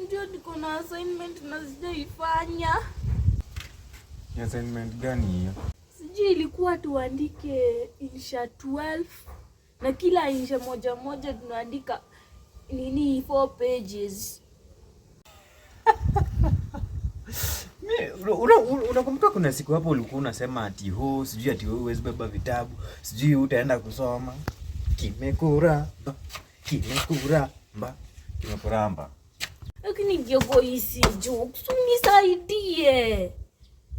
Ndio niko na assignment na sijaifanya. Ni assignment gani hiyo? Sijui ilikuwa tuandike insha 12 na kila insha moja moja tunaandika nini 4 pages. Unakumbuka kuna siku hapo ulikuwa unasema ati sijui ati wewe huwezi beba vitabu, sijui utaenda kusoma. Kimekuramba. Lakini Giogo hisi jokes, unisaidie.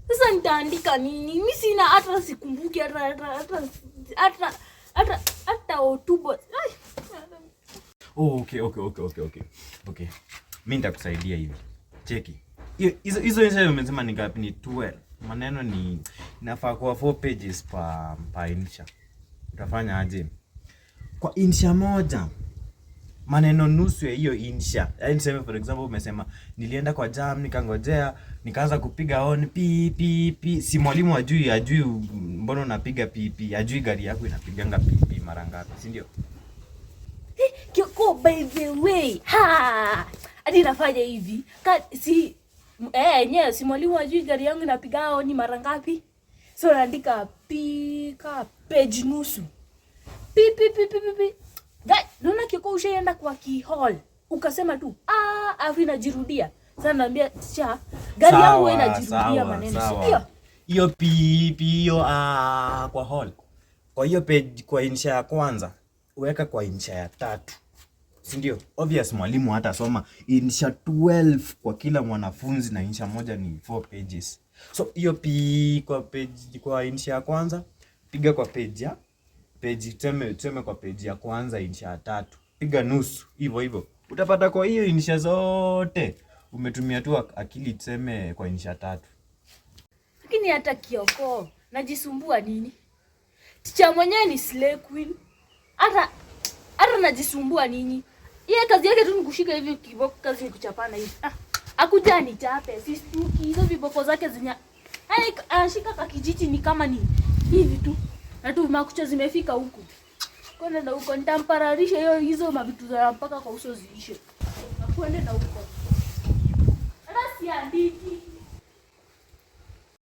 Sasa nitaandika nini? Mimi sina hata sikumbuki hata hotuba. Okay. Mimi nitakusaidia hivi. Cheki. Hizo insha umesema ni ngapi? Ni 12. Maneno ni inafaa kwa 4 pages pa insha. Utafanya aje? Kwa insha moja maneno nusu ya hiyo insha. Yaani niseme for example umesema nilienda kwa jam nikangojea nikaanza kupiga on pi. Si mwalimu ajui mbona unapiga pi. Ajui gari yako inapiganga pi mara ngapi, si ndio? Kiko by the way. Hadi nafanya hivi. Si mwalimu ajui gari yangu inapiga on mara ngapi? So naandika pi ka page nusu. Pi. Guys, naona Kiko ushaenda kwa hall. Ukasema tu afi najirudia. Sasa naambia gari yangu inajirudia maneno. Sio? Hiyo pi hiyo kwa hall. Kwa hiyo page kwa insha ya kwanza uweka kwa insha ya 3. Si ndio? Obvious mwalimu hata soma insha 12 kwa kila mwanafunzi na insha moja ni 4 pages. So hiyo pi kwa insha ya kwanza piga kwa page tuseme kwa page ya kwanza insha ya 3. Piga nusu hivyo. Utapata kwa hiyo insha zote umetumia tu akili tuseme kwa insha 3. Lakini hata Kioko najisumbua nini? Ticha mwenyewe ni slay queen. Hata najisumbua nini? Yeye kazi yake tu nikushika hivi kiboko, kazi ni kuchapana hivi. Akuja ni chape, sistuki hizo viboko zake zinya. Anashika kakijiti ni kama ni hivi tu. Na tu makucha zimefika huku. Kwenda na huko nitampararisha hizo mavitu za mpaka kwa uso ziishe. Kwenda na huko. Hata siandiki.